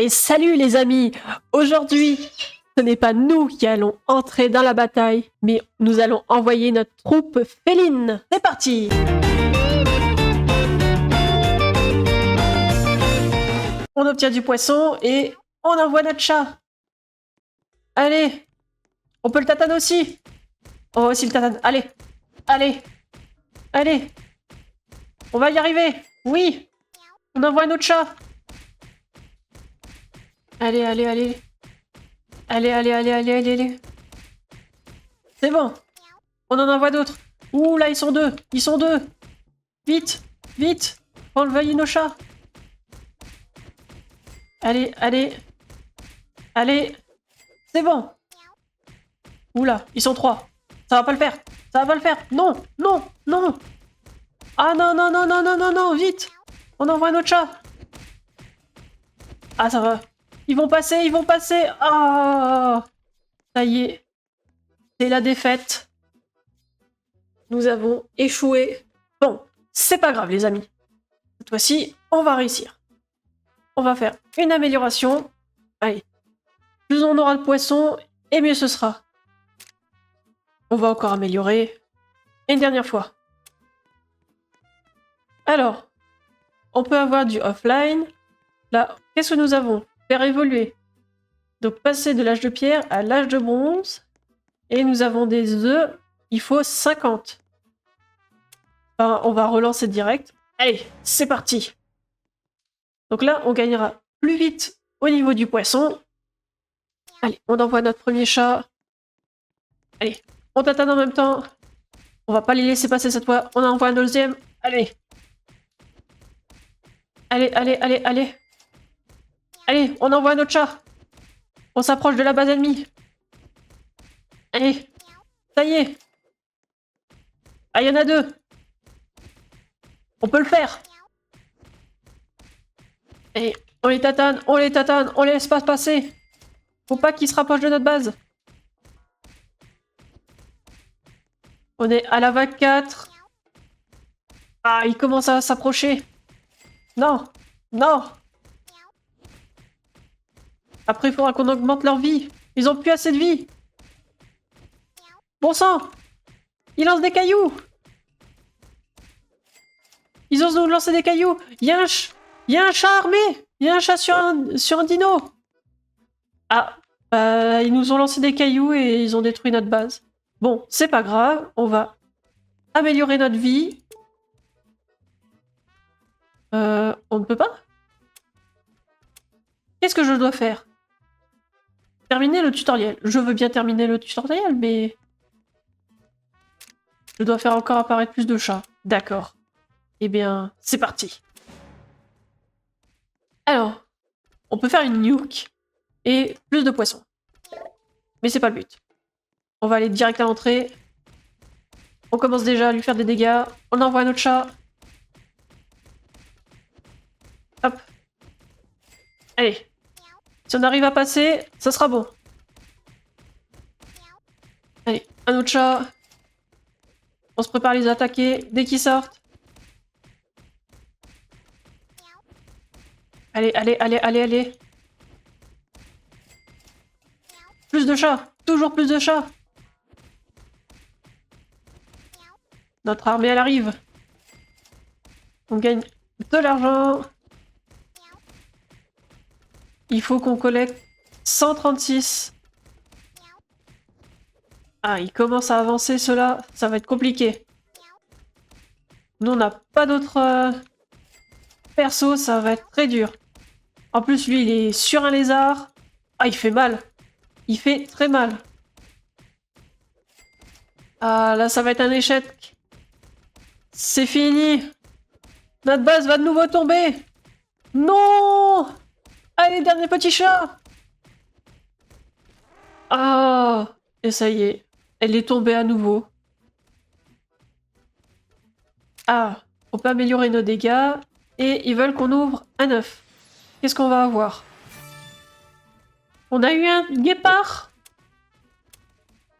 Et salut les amis! Aujourd'hui, ce n'est pas nous qui allons entrer dans la bataille, mais nous allons envoyer notre troupe féline. C'est parti! On obtient du poisson et on envoie notre chat. Allez! On peut le tatane aussi! On va aussi le tatane. Allez! Allez! Allez! On va y arriver! Oui! On envoie notre chat! Allez, allez, allez! Allez, allez, allez, allez, allez, allez. C'est bon. On en envoie d'autres. Ouh, là, ils sont deux. Ils sont deux. Vite, vite. Enlevez nos chats. Allez, allez. Allez. C'est bon. Oula, ils sont trois. Ça va pas le faire. Ça va pas le faire. Non, non, non. Ah non, non, non, non, non, non, non, vite. On envoie notre chat. Ah, ça va. Ils vont passer, ils vont passer. Ah, ça y est. C'est la défaite. Nous avons échoué. Bon, c'est pas grave les amis. Cette fois-ci, on va réussir. On va faire une amélioration. Allez. Plus on aura de poissons, et mieux ce sera. On va encore améliorer. Et une dernière fois. Alors, on peut avoir du offline. Là, qu'est-ce que nous avons? Faire évoluer. Donc passer de l'âge de pierre à l'âge de bronze. Et nous avons des œufs. Il faut 50. Enfin, on va relancer direct. Allez, c'est parti. Donc là, on gagnera plus vite au niveau du poisson. Allez, on envoie notre premier chat. Allez, on tatane en même temps. On va pas les laisser passer cette fois. On envoie un deuxième. Allez. Allez, allez, allez, allez. Allez, on envoie un autre chat. On s'approche de la base ennemie. Allez. Ça y est. Ah, il y en a deux. On peut le faire. Et on les tatane, on les tatane, on les laisse pas passer. Faut pas qu'ils se rapprochent de notre base. On est à la vague 4. Ah, ils commencent à s'approcher. Non, non. Après, il faudra qu'on augmente leur vie. Ils ont plus assez de vie. Bon sang. Ils lancent des cailloux. Ils osent nous lancer des cailloux. Il y a un chat armé. Il y a un chat sur un dino. Ah, ils nous ont lancé des cailloux et ils ont détruit notre base. Bon, c'est pas grave. On va améliorer notre vie. On ne peut pas? Qu'est-ce que je dois faire? Terminer le tutoriel. Je veux bien terminer le tutoriel, mais... Je dois faire encore apparaître plus de chats. D'accord. Eh bien, c'est parti. Alors, on peut faire une nuke et plus de poissons. Mais c'est pas le but. On va aller direct à l'entrée. On commence déjà à lui faire des dégâts. On envoie un autre chat. Hop. Allez. Si on arrive à passer, ça sera bon. Allez, un autre chat. On se prépare à les attaquer dès qu'ils sortent. Allez, allez, allez, allez, allez. Plus de chats. Toujours plus de chats. Notre armée, elle arrive. On gagne de l'argent. Il faut qu'on collecte 136. Ah, il commence à avancer, ceux-là. Ça va être compliqué. Nous, on n'a pas d'autres persos. Ça va être très dur. En plus, lui, il est sur un lézard. Ah, il fait mal. Il fait très mal. Ah, là, ça va être un échec. C'est fini. Notre base va de nouveau tomber. Non! Allez, dernier petit chat. Ah! Et ça y est. Elle est tombée à nouveau. Ah! On peut améliorer nos dégâts. Et ils veulent qu'on ouvre un œuf. Qu'est-ce qu'on va avoir? On a eu un guépard.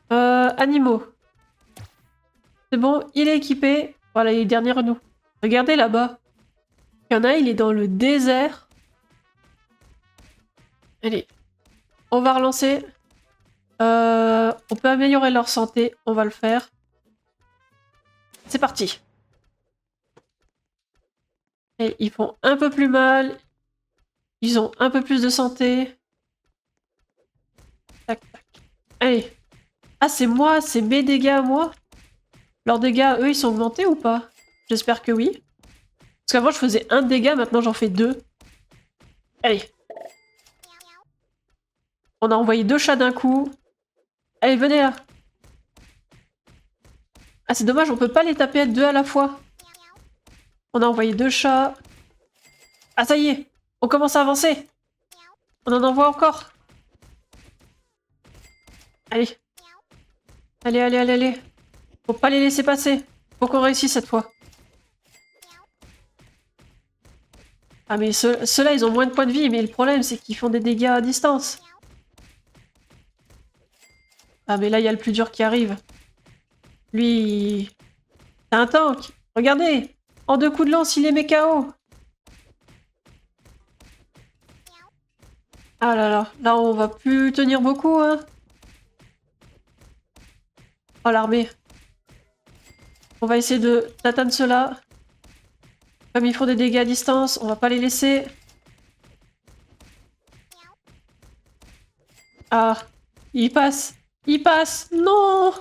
Animaux. C'est bon, il est équipé. Voilà, il est derrière nous. Regardez là-bas. Il y en a, il est dans le désert. Allez, on va relancer. On peut améliorer leur santé, on va le faire. C'est parti. Et ils font un peu plus mal. Ils ont un peu plus de santé. Tac, tac. Allez. Ah, c'est moi, c'est mes dégâts à moi. Leurs dégâts, eux, ils sont augmentés ou pas? J'espère que oui. Parce qu'avant, je faisais un dégât, maintenant j'en fais 2. Allez. On a envoyé 2 chats d'un coup. Allez, venez là. Ah, c'est dommage, on peut pas les taper à 2 à la fois. On a envoyé 2 chats. Ah, ça y est. On commence à avancer. On en envoie encore. Allez. Allez, allez, allez, allez. Faut pas les laisser passer. Faut qu'on réussisse cette fois. Ah, mais ceux-là, ils ont moins de points de vie, mais le problème, c'est qu'ils font des dégâts à distance. Ah, mais là, il y a le plus dur qui arrive. Lui, c'est un tank. Regardez. En 2 coups de lance, il les met KO. Ah là là. Là, on va plus tenir beaucoup, hein. Oh, l'armée. On va essayer d'atteindre ceux-là. Comme ils font des dégâts à distance, on va pas les laisser. Ah, il passe. Il passe. Non.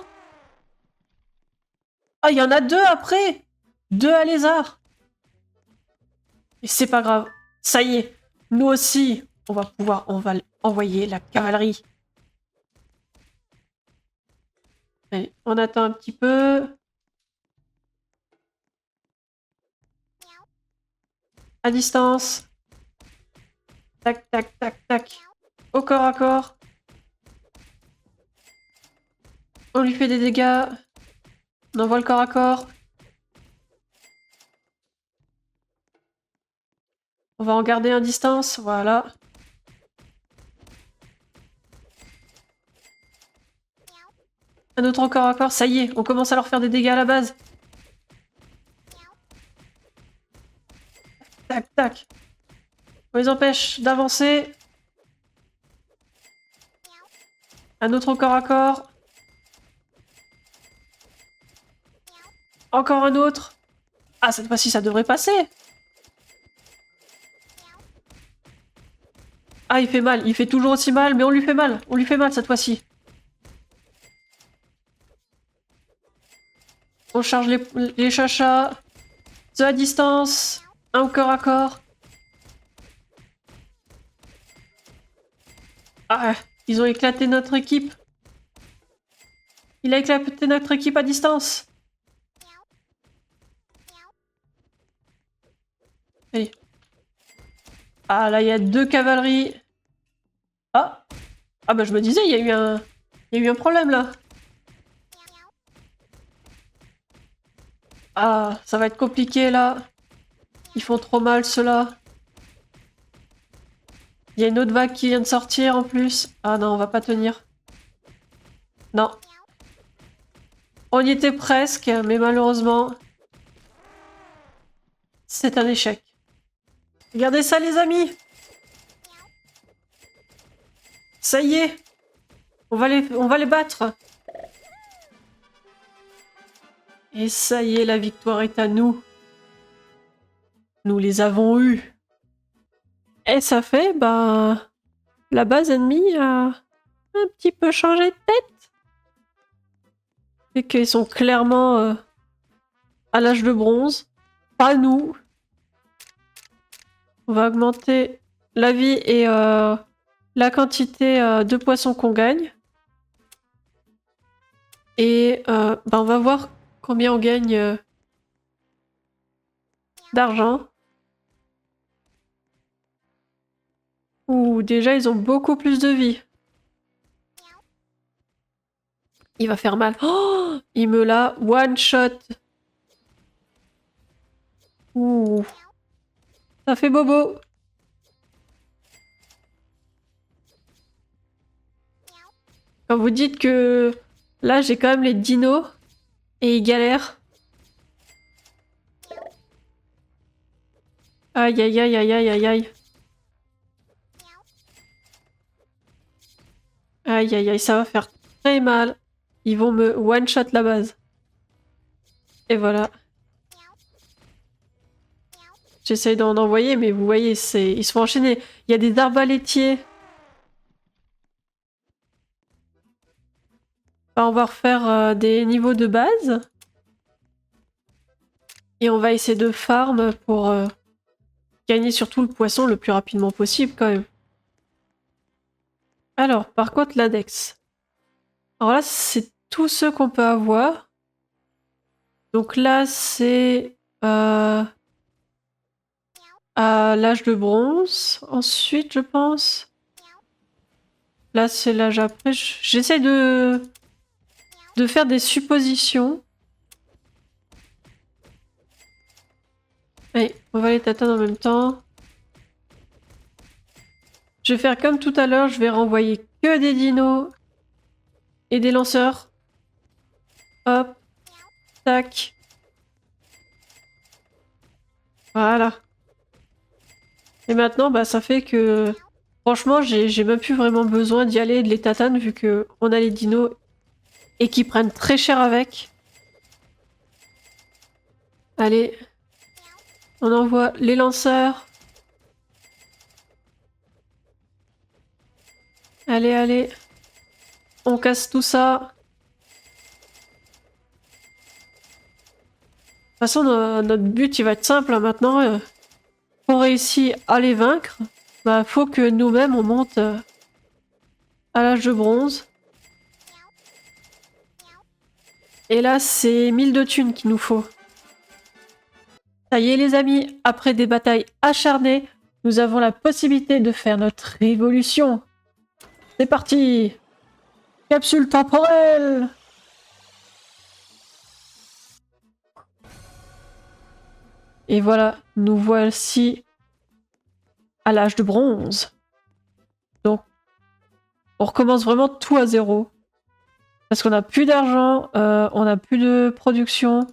Ah, il y en a 2 après. 2 à lézard. Et c'est pas grave. Ça y est. Nous aussi, on va envoyer la cavalerie. Allez, on attend un petit peu. À distance. Tac, tac, tac, tac. Au corps à corps. On lui fait des dégâts. On envoie le corps à corps. On va en garder un distance, voilà. Un autre corps à corps, ça y est, on commence à leur faire des dégâts à la base. Tac, tac. On les empêche d'avancer. Un autre corps à corps. Encore un autre. Ah, cette fois-ci, ça devrait passer. Ah, il fait mal. Il fait toujours aussi mal, mais on lui fait mal. On lui fait mal cette fois-ci. On charge les chachas. Ceux à distance. Un au corps à corps. Ah, ils ont éclaté notre équipe. Il a éclaté notre équipe à distance. Allez. Ah, là, il y a 2 cavaleries. Ah. Ah, bah, je me disais, il y a eu un problème, là. Ah, ça va être compliqué, là. Ils font trop mal, ceux-là. Il y a une autre vague qui vient de sortir, en plus. Ah non, on va pas tenir. Non. On y était presque, mais malheureusement... c'est un échec. Regardez ça, les amis! Ça y est! On va les battre! Et ça y est, la victoire est à nous. Nous les avons eus. Et ça fait, bah... la base ennemie a un petit peu changé de tête. Et qu'ils sont clairement à l'âge de bronze. Pas nous. On va augmenter la vie et la quantité de poissons qu'on gagne. Et bah, on va voir combien on gagne d'argent. Ouh, déjà, ils ont beaucoup plus de vie. Il va faire mal. Oh, il me l'a one shot. Ouh. Ça fait bobo. Quand vous dites que là, j'ai quand même les dinos et ils galèrent. Aïe, aïe, aïe, aïe, aïe, aïe, aïe. Aïe, aïe, aïe, ça va faire très mal. Ils vont me one-shot la base. Et voilà. J'essaye d'en envoyer, mais vous voyez, ils se font enchaîner. Il y a des arbalétiers. Bah, on va refaire des niveaux de base. Et on va essayer de farm pour gagner surtout le poisson le plus rapidement possible quand même. Alors, par contre, l'index. Alors là, c'est tous ceux qu'on peut avoir. Donc là, c'est à l'âge de bronze. Ensuite, je pense. Là, c'est l'âge après. J'essaie de faire des suppositions. Allez, on va les tatanes en même temps. Je vais faire comme tout à l'heure, je vais renvoyer que des dinos et des lanceurs. Hop, tac. Voilà. Et maintenant, bah, ça fait que... Franchement, j'ai même plus vraiment besoin d'y aller et de les tatanes vu que on a les dinos et qu'ils prennent très cher avec. Allez. On envoie les lanceurs. Allez, allez. On casse tout ça. De toute façon, notre but, il va être simple hein, maintenant. Pour réussir à les vaincre, bah, faut que nous-mêmes, on monte à l'âge de bronze. Et là, c'est 1000 de thunes qu'il nous faut. Ça y est, les amis, après des batailles acharnées, nous avons la possibilité de faire notre révolution. C'est parti! Capsule temporelle! Et voilà, nous voici à l'âge de bronze. Donc, on recommence vraiment tout à zéro. Parce qu'on n'a plus d'argent, on n'a plus de production.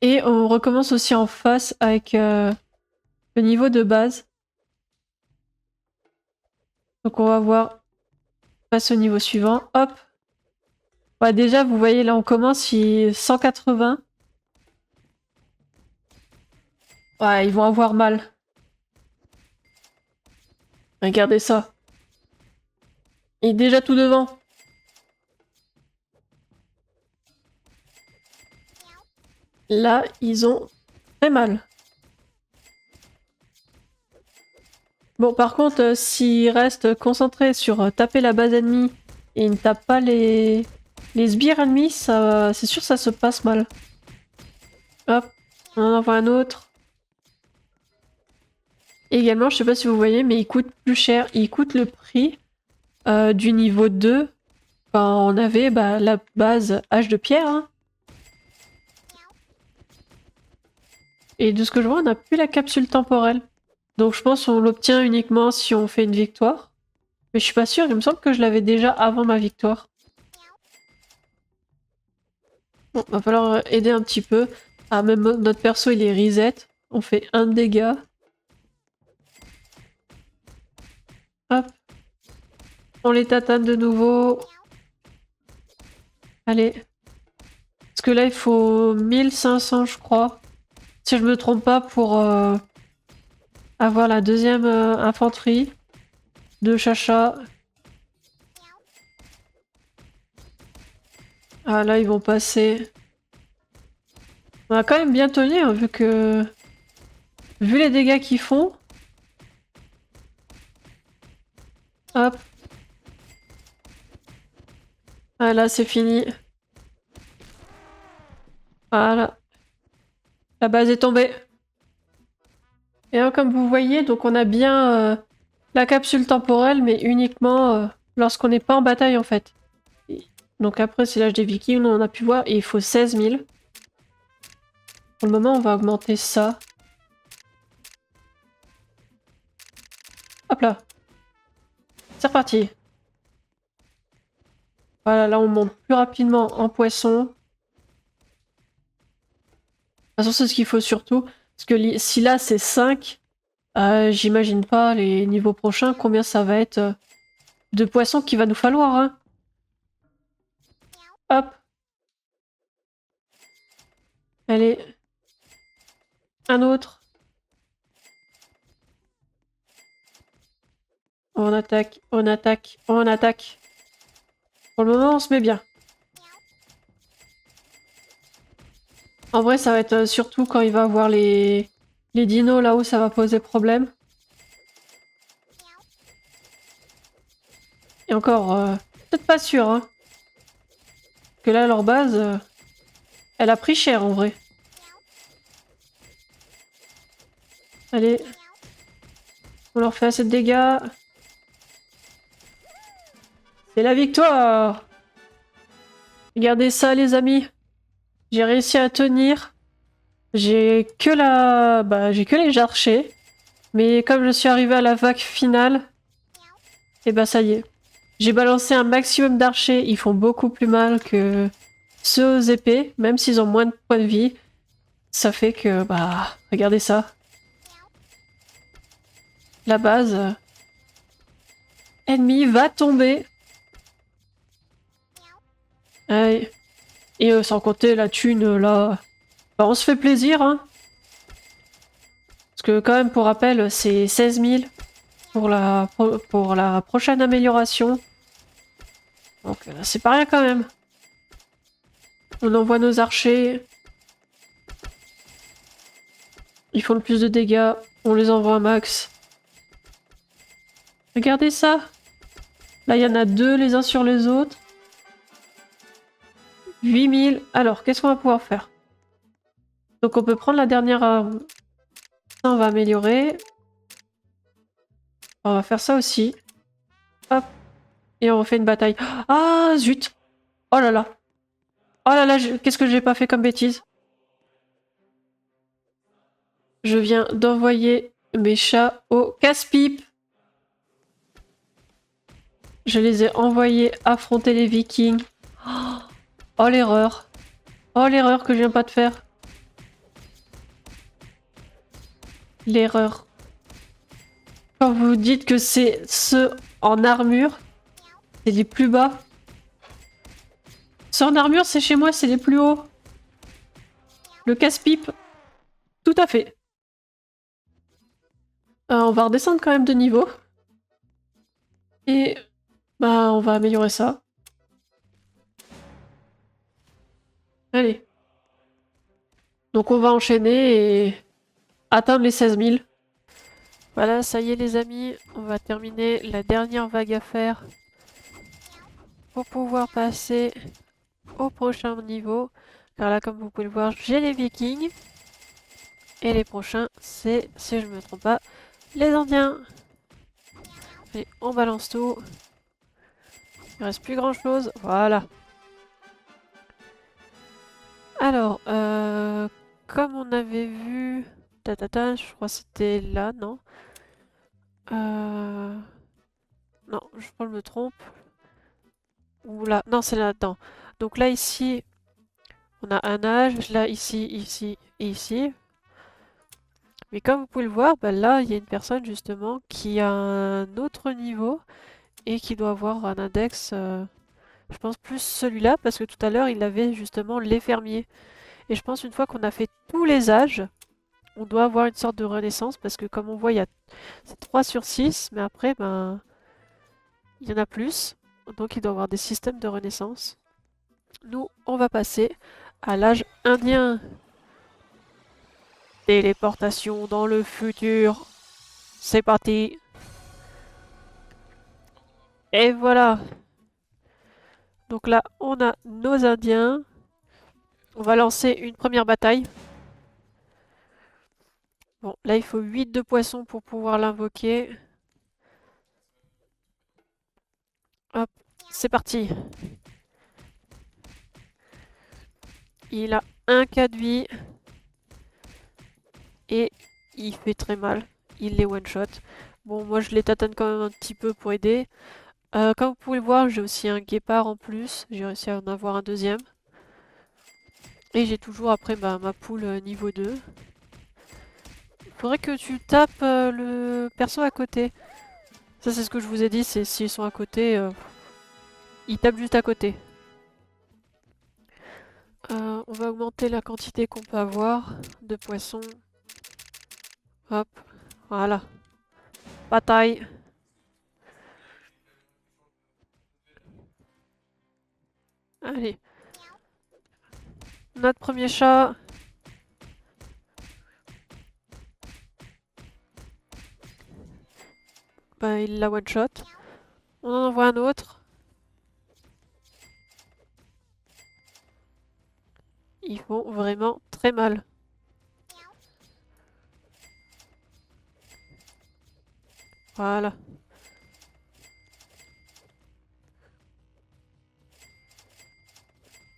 Et on recommence aussi en face avec le niveau de base. Donc on va voir, passe au niveau suivant. Hop. Ouais, déjà, vous voyez, là on commence, 180. Ouais, ils vont avoir mal. Regardez ça. Il est déjà tout devant. Là, ils ont très mal. Bon, par contre, s'ils restent concentrés sur taper la base ennemie et ils ne tapent pas les sbires ennemis, c'est sûr ça se passe mal. Hop, on en envoie un autre. Et également, je sais pas si vous voyez, mais il coûte plus cher. Il coûte le prix du niveau 2 quand on avait bah, la base Hache de pierre. Hein. Et de ce que je vois, on n'a plus la capsule temporelle. Donc je pense qu'on l'obtient uniquement si on fait une victoire. Mais je suis pas sûre, il me semble que je l'avais déjà avant ma victoire. Bon, va falloir aider un petit peu. Ah, même notre perso il est reset. On fait 1 de dégâts. Hop. On les tatane de nouveau. Allez. Parce que là il faut 1500 je crois. Si je me trompe pas pour avoir la deuxième infanterie de Chacha. Ah là ils vont passer. On va quand même bien tenir vu que... Vu les dégâts qu'ils font. Hop. Ah là c'est fini. Voilà. La base est tombée. Et là, comme vous voyez, donc on a bien la capsule temporelle, mais uniquement lorsqu'on n'est pas en bataille en fait. Donc après c'est l'âge des Vikings, on a pu voir, et il faut 16 000. Pour le moment on va augmenter ça. Hop là. C'est reparti. Voilà, là on monte plus rapidement en poisson. De toute façon c'est ce qu'il faut surtout. Parce que si là c'est 5, J'imagine pas les niveaux prochains, combien ça va être de poissons qu'il va nous falloir. Hein. Hop. Allez. Un autre. On attaque, on attaque, on attaque. Pour le moment, on se met bien. En vrai, ça va être surtout quand il va avoir les dinos là-haut, ça va poser problème. Et encore, peut-être pas sûr, hein. Que là, leur base, elle a pris cher en vrai. Allez. On leur fait assez de dégâts. C'est la victoire! Regardez ça, les amis. J'ai réussi à tenir. J'ai que la... Bah, j'ai que les archers. Mais comme je suis arrivé à la vague finale, et bah ça y est. J'ai balancé un maximum d'archers. Ils font beaucoup plus mal que ceux aux épées. Même s'ils ont moins de points de vie. Ça fait que... Bah, regardez ça. La base... Ennemi va tomber. Allez. Et sans compter la thune, là... Bah, on se fait plaisir, hein. Parce que quand même, pour rappel, c'est 16 000 pour la prochaine amélioration. Donc c'est pas rien quand même. On envoie nos archers. Ils font le plus de dégâts. On les envoie à max. Regardez ça. Là, il y en a deux les uns sur les autres. 8000. Alors, qu'est-ce qu'on va pouvoir faire? Donc on peut prendre la dernière arme. Ça, on va améliorer. On va faire ça aussi. Hop. Et on refait une bataille. Ah, zut. Oh là là. Oh là là, qu'est-ce que j'ai pas fait comme bêtise? Je viens d'envoyer mes chats au casse-pipe. Je les ai envoyés affronter les Vikings. Oh l'erreur. Oh l'erreur que je viens pas de faire. L'erreur. Quand vous dites que c'est ceux en armure, c'est les plus bas. Ceux en armure, c'est chez moi, c'est les plus hauts. Le casse-pipe, tout à fait. On va redescendre quand même de niveau. Et bah on va améliorer ça. Allez. Donc on va enchaîner et atteindre les 16 000. Voilà, ça y est les amis, on va terminer la dernière vague à faire pour pouvoir passer au prochain niveau. Car là, comme vous pouvez le voir, j'ai les Vikings. Et les prochains, c'est, si je ne me trompe pas, les Indiens. Allez, on balance tout. Il reste plus grand chose, voilà. Alors, comme on avait vu... Tatata, je crois que c'était là, non? Non, je crois que je me trompe. Ou là, non, c'est là-dedans. Donc là, ici, on a un âge. Là, ici, ici et ici. Mais comme vous pouvez le voir, bah là, il y a une personne, justement, qui a un autre niveau et qui doit avoir un index... je pense plus celui-là, parce que tout à l'heure, il avait justement les fermiers. Et je pense une fois qu'on a fait tous les âges, on doit avoir une sorte de renaissance, parce que comme on voit, il y a 3 sur 6, mais après, ben, il y en a plus. Donc il doit y avoir des systèmes de renaissance. Nous, on va passer à l'âge indien. Téléportation dans le futur. C'est parti. Et voilà. Donc là, on a nos Indiens. On va lancer une première bataille. Bon, là, il faut 8 de poissons pour pouvoir l'invoquer. Hop, c'est parti. Il a un cas de vie. Et il fait très mal. Il les one-shot. Bon, moi, je les tâtonne quand même un petit peu pour aider. Comme vous pouvez le voir, j'ai aussi un guépard en plus. J'ai réussi à en avoir un deuxième. Et j'ai toujours après ma poule niveau 2. faudrait que tu tapes le perso à côté. Ça, c'est ce que je vous ai dit, c'est s'ils sont à côté, ils tapent juste à côté. On va augmenter la quantité qu'on peut avoir de poissons. Hop, voilà. Bataille. Allez. Notre premier chat. Bah, il la one-shot. On en envoie un autre. Ils font vraiment très mal. Voilà.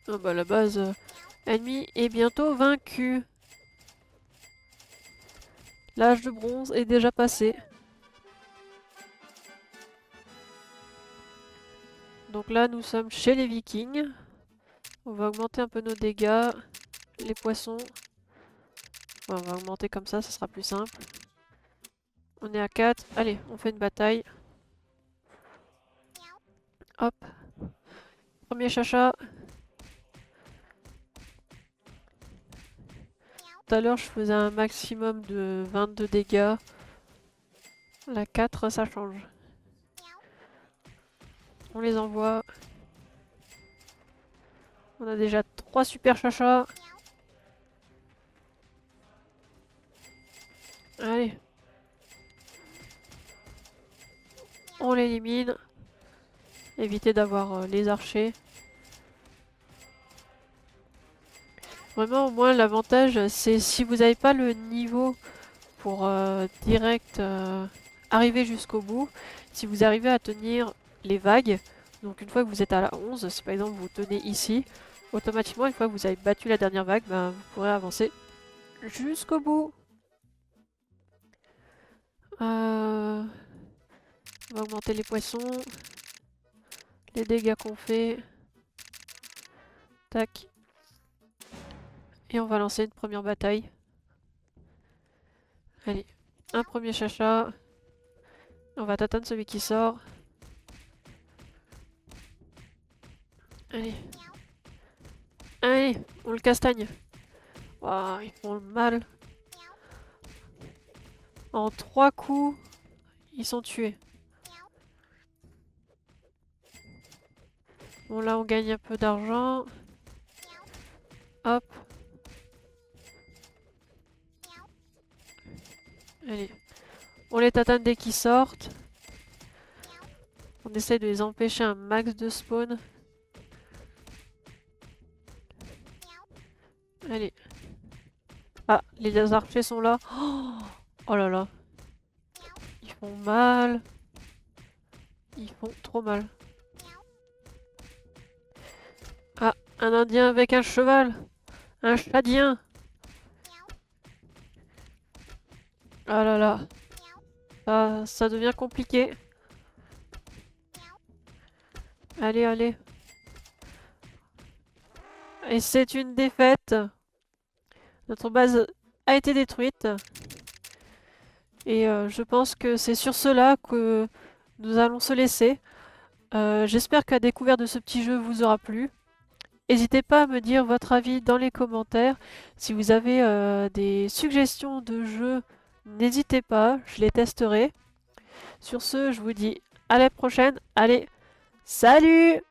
Ah bah la base ennemie est bientôt vaincue. L'âge de bronze est déjà passé. Donc là nous sommes chez les vikings. On va augmenter un peu nos dégâts. Les poissons. Enfin, on va augmenter comme ça sera plus simple. On est à 4. Allez, on fait une bataille. Hop. Premier chacha. Tout à l'heure, je faisais un maximum de 22 dégâts. La 4, ça change. On les envoie. On a déjà 3 super chachas. Allez. On l'élimine. Éviter d'avoir les archers. Vraiment, au moins, l'avantage, c'est si vous n'avez pas le niveau pour direct arriver jusqu'au bout, si vous arrivez à tenir les vagues, donc une fois que vous êtes à la 11, si par exemple vous tenez ici, automatiquement, une fois que vous avez battu la dernière vague, bah, vous pourrez avancer jusqu'au bout. On va augmenter les poissons, les dégâts qu'on fait. Tac. Et on va lancer une première bataille. Allez, un premier chacha. On va t'atteindre celui qui sort. Allez. Allez, on le castagne. Waouh, ils font le mal. En 3 coups, ils sont tués. Bon, là, on gagne un peu d'argent. Hop. Allez. On les tatane dès qu'ils sortent. On essaie de les empêcher un max de spawn. Allez. Ah, les archers sont là. Oh là là. Ils font mal. Ils font trop mal. Ah, un indien avec un cheval. Un chadien. Ah là là. Ça devient compliqué. Allez, allez. Et c'est une défaite. Notre base a été détruite. Et je pense que c'est sur cela que nous allons se laisser. J'espère que la découverte de ce petit jeu vous aura plu. N'hésitez pas à me dire votre avis dans les commentaires. Si vous avez des suggestions de jeux, n'hésitez pas, je les testerai. Sur ce, je vous dis à la prochaine. Allez, salut!